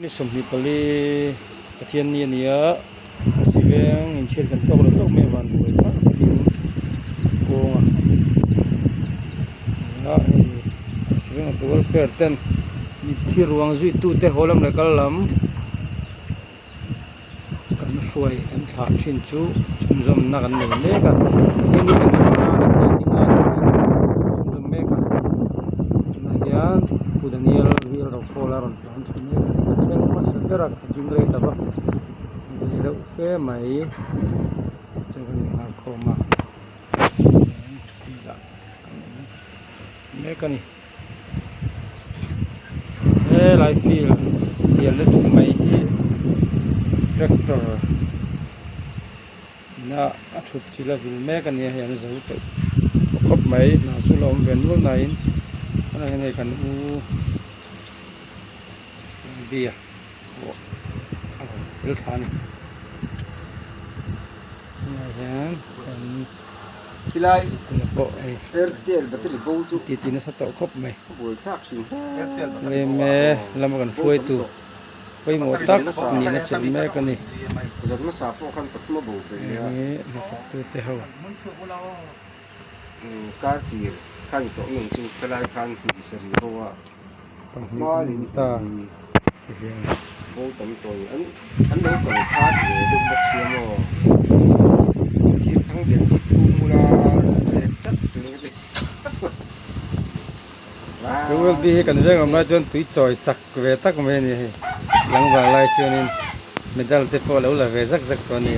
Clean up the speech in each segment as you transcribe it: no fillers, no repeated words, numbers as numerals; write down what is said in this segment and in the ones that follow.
นี่สมนิปลีประเทศนี้เนี่ยสิเวงอินเชียกันตกแล้วไม่วันด้วยนะโกงอ่ะสิเวงตัวเฟรเต้นมีที่รวงจุดตู้เตะหัวลำเลยกันลำกันช่วยกันถามชินจูชุมชนนักกันเลยเมกันที่นี่กันมาที่งานชุมชนเมกันนายานผู้ดันเยลวิลเราโคลาร์นทำที่นี่กันเช่นมาสักการะจิงเลยแต่ว่าเราเฟ่ไหมจังหวะนี้หาข้อมาเมกันนี่ไลฟ์ฟิลเดี๋ยวเราถูกไหมแทรกเตอร์น่าชุดสิลาวิลเมกันเนี่ยยังจะรู้ตัวครบไหมน่าสุลอมเวนรุ่นไหนอะไรในกันเบียร์เปิดทานนี่ยังกันทีไรโอ้เอร์เทลบัตรบูจูตีน่าสต๊อกครบไหมบูชักสิเลยแม่ลำกันช่วยตัวไปหมดตักนี่นะชุดแม่กันนี่จะมาสาบพวกกันปัตมาบูเป็นนี่ตัวเท่าการตีขั้นต่อหนึ่งจึงกลายขั้นที่สรีเพราะว่ามาลินตาโบตันตัวอันนี้ก็พาดเลยดูบักเสียมที่ทั้งเบียนที่พูมูลาจัดตัวนี้ก็ว่าดีกันเรื่องมาจนตุยจอยจักเวตักไม่นี่หลังว่าไล่จนไม่ได้เตะพอแล้วละเวจักตัวนี้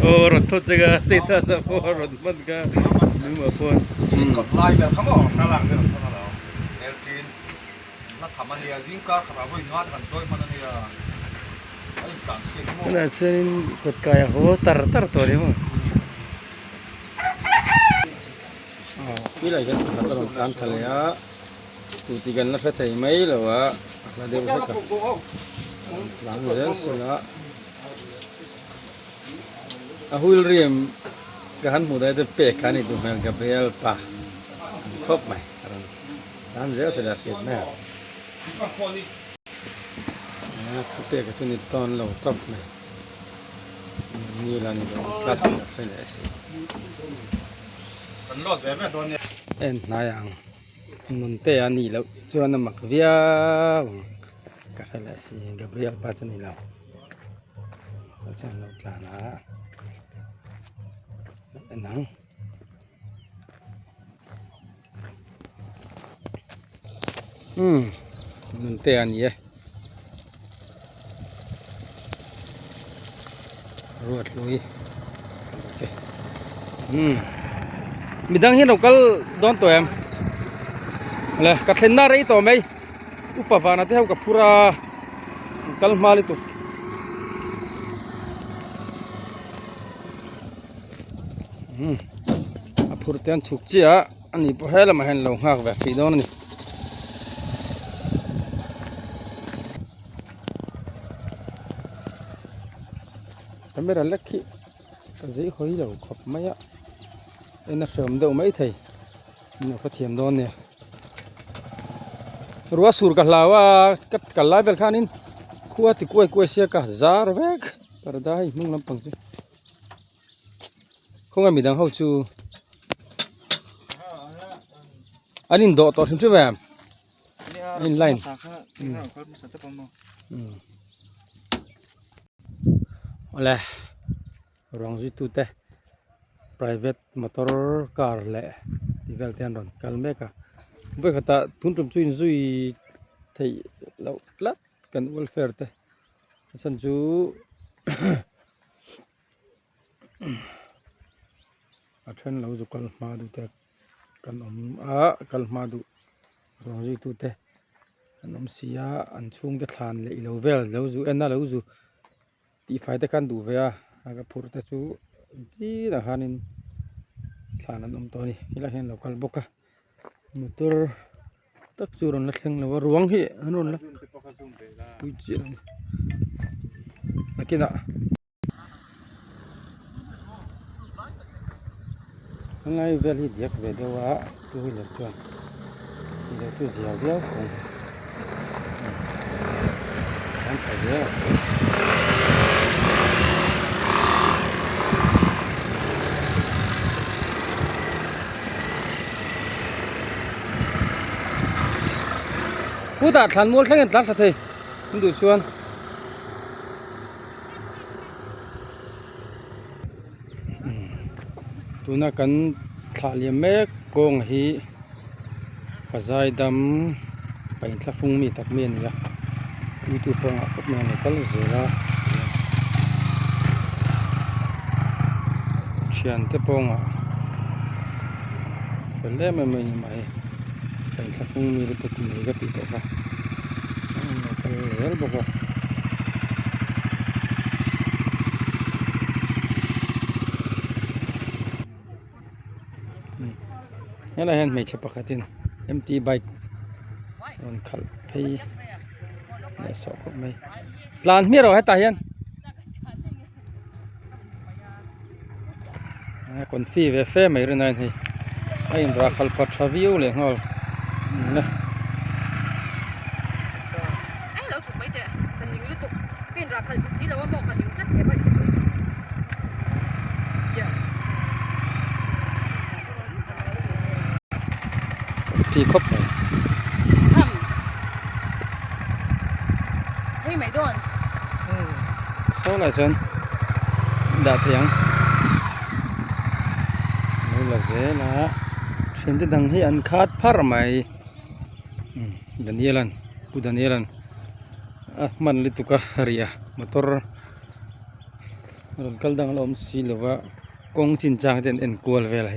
โอ้รถทุกจังติดตาสะพอรถมันก็นึกว่าพอนกดไลน์แบบข้างนอกข้างหลังเนี่ยเท่านั้นแล้วเอลจีนนักทำมันเนี่ยจิงก้าขับวิ่งงานกันช่วยมันเนี่ยไอ้จังเสียงน่าจะกดกายโหตรตัวนี้มั้งนี่แหละกันตลอดการทะเลอ่ะตุติกันนักเตะไม่หรอวะเราเดี๋ยวสักหลังเรื่องสินะหุลเรียมกันหมดได้เป๊ะกันนี่ดูเหมือนกับเบลป่ะครบไหมร้านเจ้าเสด็จเสร็จแน่คุเตะกับตุนิตอนเราตบไหมนี่ร้านนี้ก็ตัดไปเลยสิมันรอดแต่แม่ตัวเนี้ยนายอังมุนเตอันนี้แล้วจวนน้ำมักเวียวก็ได้เลยสิกับเบลป่ะจะนี่เราเขาจะเราปลาละหนังมันเตะอันนี้รวดลุยโอเคมีดังเห็นเราก็โดนตัวเองเลยกัดเห็นหน้าไรตัวไหมอุปวานาเท่ากับพูรากัลมาลิตุพูดเรื่องสุกจีอ่ะอันนี้พอให้เรามาเห็นเราหักแบบฟีดอนนี่ทำไมเราเล็กขี้ก็จะคุยเราขบไม่อะไอ้นักเสริมเดิมไม่ไทยนี่ก็เทียมโดนเนี่ยรัวสูรกันแล้วว่ากันไล่เบลคานินขั้วที่กล้วยเสียกับจาร์เวกแต่ได้มึงลำพังจีคงไม่มีดังเขาจูอันนี้โดดต่อถึงใช่ไหมอินไลน์อะไรรองจิตุเตะ private motor car แหละที่เวลเทียนรอนกัลเมกะเวกตาทุนจุ่มจุยจุยที่เราลัดกันเวลเฟร์เตะสันจูอาเช่นเราจะกัลมาดูเตะกันกัลมาดูรองจิตุเตะน้ำเสียอันช่วงจะทานเลยเราเวลเราจูน่าเราจูที่ไฟแต่กันดูเวียอากับพูดแต่จูที่ละหันินทานน้ำตัวนี้ที่ละเห็นเราคัลบุกะมุตรตักจูรนละเข่งเรารวงที่นู่นละวิจิตรนักกินอ่ะ ngay về đi điếc về đâu á tôi là chuẩn thì là tôi dẻo đéo không anh phải nhớ cú ta thằng mua sang tắt thật thì không đủ chuẩn tôi nói cần thả liềm mét con hi cả dài đầm bánh tháp phung mì tắc miên ya YouTube phong áp miên này cái gì ra chuyện thế phong à phải lấy mình mày bánh tháp phung mì được cũng cái gì đó cái lấy bao nhiêuนี่แหละเห็นไม่ใช่ปกตินะ empty bike โดนขับไปเนี่ยสอบก็ไม่ลานมีเราให้ตายยันคนฟรีเวฟไม่รู้นั่นให้ไอ้ราคาพัฒวิวเลยงั้นนะไอ้เราถูกไม่เจอแต่ยิงลูกตุกเป็นราคาภาษีแล้วว่าบอกกันยิงจัดเก็บไว้ฟรีครบเลยทำเฮ้ยไม่โดนโซ่ละจันด่าเถียงนี่ละเจ้าละเช่นที่ดังที่อันขาดพาร์ไหมดันเยลันปูดันเยลันมันลิตุกะเรียมอเตอร์รถกระดังลมสีหรือว่ากงจินจางเต็นเอ็นกวลเวลา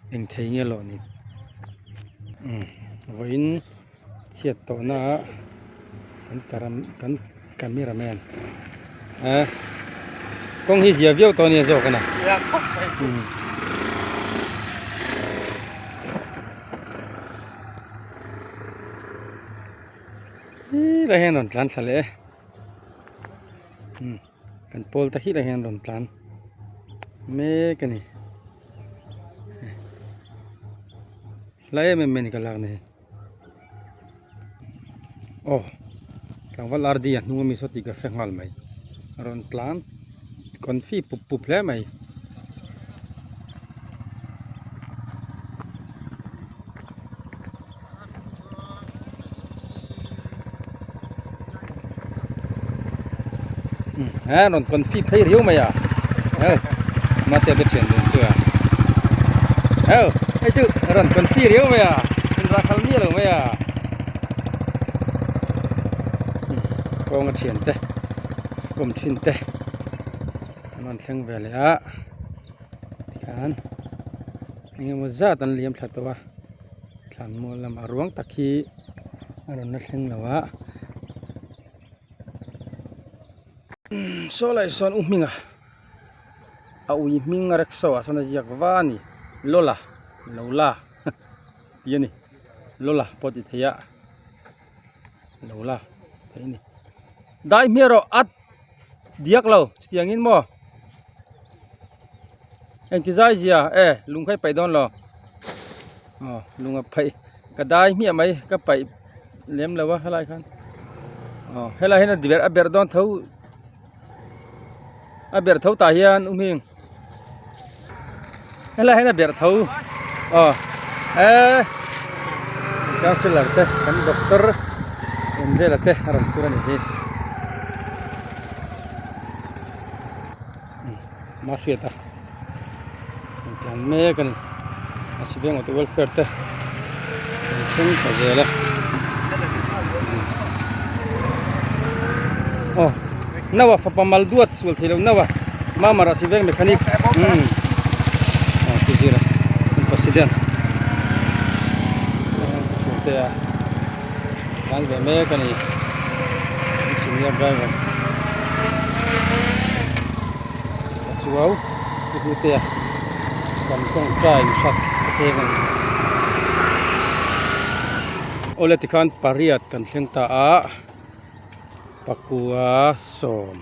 เอ็งเทียงเงี้ยหล่อนี่วินเชียดตัวน่ะกันการมีระแมนกงที่เสียวิวตัวนี้จะกันนะเราเห็นรถพลันทะเลกันโพลตะกี้เราเห็นรถพลันเมกันนี่ไล่ไม่นี่ก็ลากนี่โอ้กลางวันลาร์ดีอ่ะนุ่มมีสติกาแฟงัลไหมรถพลันคนฟีปุบแล้วไหมรถคนฟีเพย์เรียวไหมอ่ะมาเตะไปเฉียนดูเชื่อไอ้จุรถคนฟีเรียวไหมอ่ะเป็นราคาเมียหรือไหมอ่ะกองเฉียนเตะกลมชินเตะมันเชิงเวลากันนี่มันจะตันเลี้ยมสัตว์วะหลังมูลมาร้วงตะกี้รถนั่งเชิงแล้ววะsoalnya son minga au minga rekso asana jiak vani lola dia ni lola poti thaya lola thai ni dai mero at diak lo tiangin mo en ti zai zia lung khai pai don lo lung a pai ka dai mi mai ka pai lem lawa halai khan helai hena diber aber don thauเบียร์เท่าตาเฮียนมิงอะไรให้น่ะเบียร์เท่าการสื่อหลักเต้กันด็อกเตอร์เอ็นเวลเต้รันตุรันนี่มาเสียตาการเมย์กันอาชีพของตัวเวลเฟอร์เต้ซึ่งก็เจอแล้วnawa fa pamal duat sul thilo nawa mama ra siveng mechanic kizira president sulte ya kan be me kan ni senior driver suau itu ya kan kong trai sak tegan oleh tikan pariat kan sengta a pakua som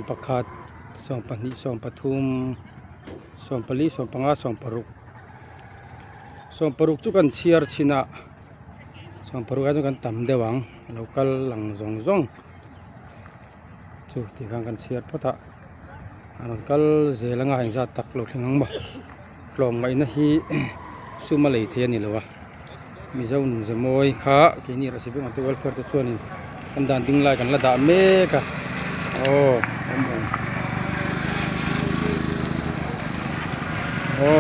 pakhat som pani som pathum สองปลีสองปังอาสองปรุกสองปรุกจุกันเชียร์ชินะสองปรุกจุกันตำเดวังเรากัลหลังซงซงจุที่ข้างกันเชียร์พอตะอันกัลเจลังไงจะตักโลกทั้งบ่ฟลอมไว้นะฮีซูมาเลยเทียนี่เลยวะมีเจ้าหนุ่มจะมวยขาที่นี่เราสิเป็นอันตัวเวลเฟอร์ตัวชวนนี่กันดันดิ้งไล่กันละดาเมกะโอ้โอ้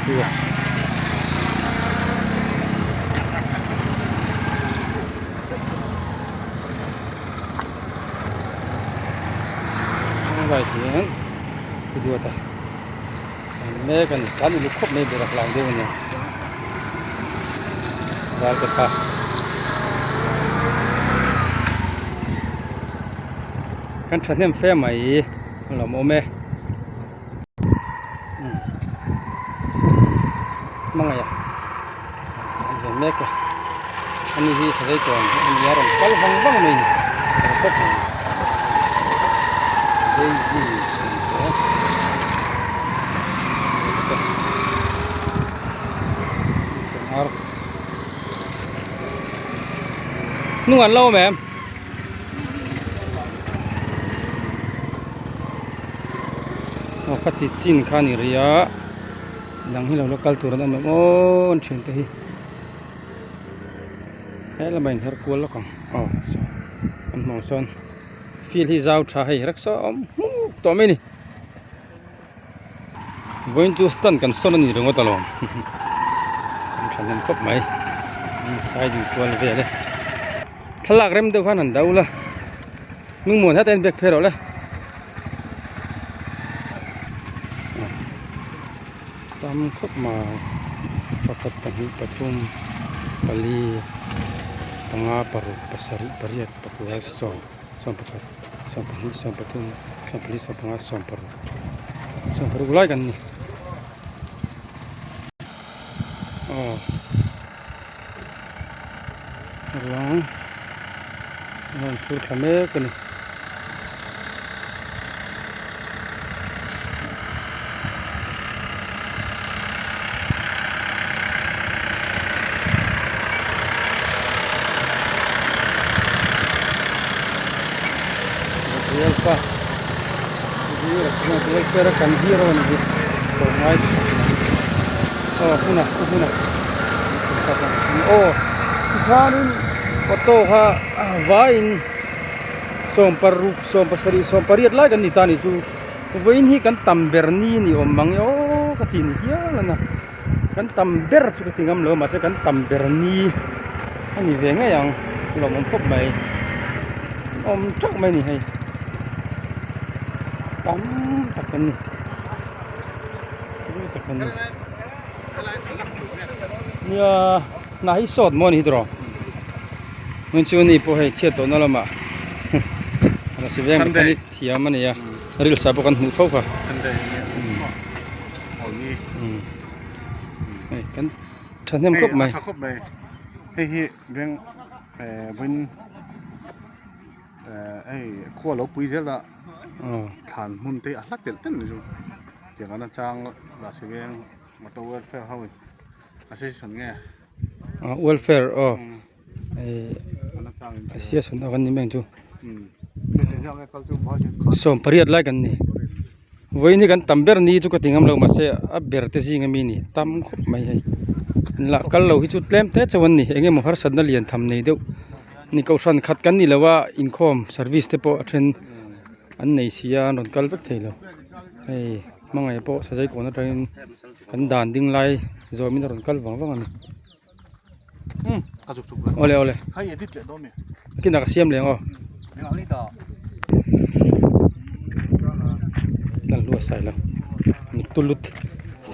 ดีว่ะไว้ที่นั้นคือดูแต่แม่กันการลุกคบไม่เดือดร้อนเดียวเนี่ยร้านกระทะกันฉันเนี่ยแฟไหมเราโมเมมั่งไงเห็นแม่ก็อันนี้ที่ใช้ก่อนอันนี้เราคัลฟังบ้างไหมครบDaisy senar nungan lau mem oh kati chin khani ria lang hi lo local turan am on chen te hi hela bain her kual lokang oh an mo son feel hi zau tha hai raksa to me ni going to stand kan son ni rongo talom thanem khop mai sai di kual ve le thalak rem de khan an daula ming mon ha ten bek phero le tam khop ma pakat pahi pathum pali panga paru pasari pariat pakua so pakat sampah sampatum sampah sampah sampah gulai kan ni oh long non pur kame kan ni Alfa, ini rasanya tuh kira kan hero nih, oh punah, oh sekarang foto ha vain somparuk sompasari sompariat lagi kan ditani tu, vain hi kan tamber ni omang yo katin ya lana, kan tamber juga tinggal lo masa kan tamber ni, ini venga yang lo mumpuk mai, cak mai ni hai. Takkan ni. Takkan ni. Ya, nahi sot mo ni dro. Muncul ni po hai chet to na lama. Ana sibeng ni thiam ani ya. Ril sa po kan hu fau ka. Sunday. Oh ni. Ai kan thanem khop mai. Khop mai. Hi beng bin ai kho lo pui zel da thàn mun te a hlat tel ten ni ju tiang ana chang la sibeng motor welfare hawi association nge welfare ana chang association akan ni meng chu te jang kal chu ba som pariat lai kan ni voi ni kan tamber ni chu ka tingam lo ma se a ber te jing mi ni tam khop mai hai la kal lo hi chu tlem te chawan ni enge mo har sadna lian tham nei deu ni kausan khat kan ni lawa income service te po athen an nei sia non kal vek theilo ei mangai po sajai ko na train kan dan ding lai zomin ron kal wang wang ani ka juk tu ole hai edit le do me kin da siam leng o me ali da kan lu sai la mi tulut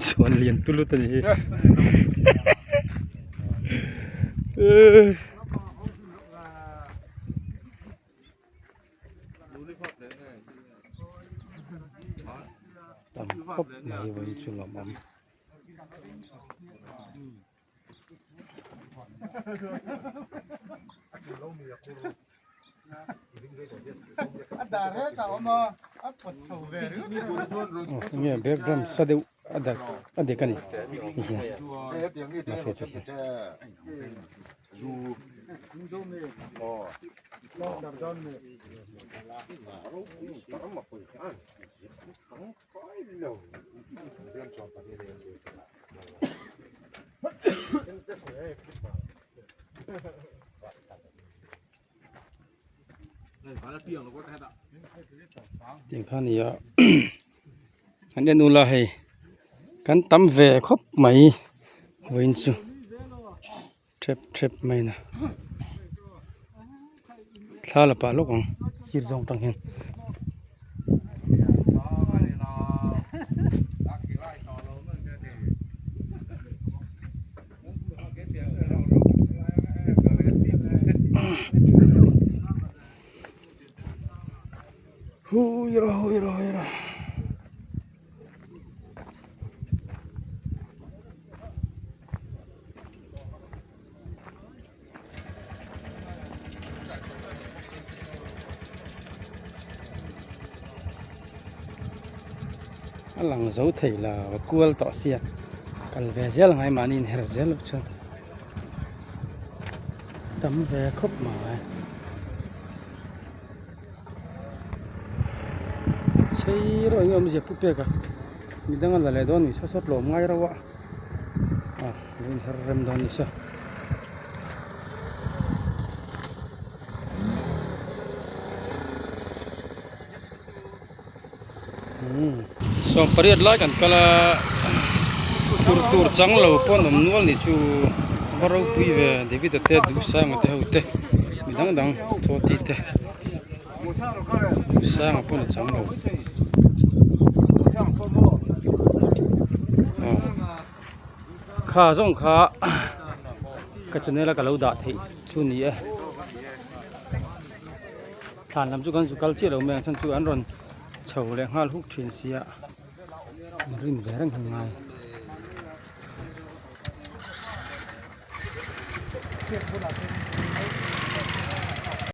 suan lian tulut ani tam khop mai voi chu lo mam ada re ta oma เนี่ยเบรกดรัมสะเดวอันเดกันนี่เนี่ยมาเฟตจริงข้านี่อ่ะ อันนี้นูลาให้กันตำเวครบไหมวินซูทริปไหมนะลาละปะลูกของยืดจงตังเห็นฮูยรอหลังเสาไทยละกวลต่อเสียกัลเวเซลไงมานี่เฮร์เซลชนตำเวครบหมายใช่รอยมันจะปุ๊บเปกะมีดังนั้นเลยโดนนี่สดๆลมง่ายระวะนี่เฮร์เรมโดนนี่ซะสองประเทศไล่กันก็ละตูร์จังเราปนน้ำนวลนี่ชูบาร์ปุยเวเดวิดเตะดูสร้างเตะหุ่นเตะมีดังโชติเตะสร้างปนจังเราข้าส่งข้าก็จะเนี่ยละก็เราด่าที่ชูนี่ฐานลำจุกันสุกัลเชี่ยวเราแมงฉันชูอันรอนเฉาแรงห้าลูกเทียนเสียมันริมแรงทำไง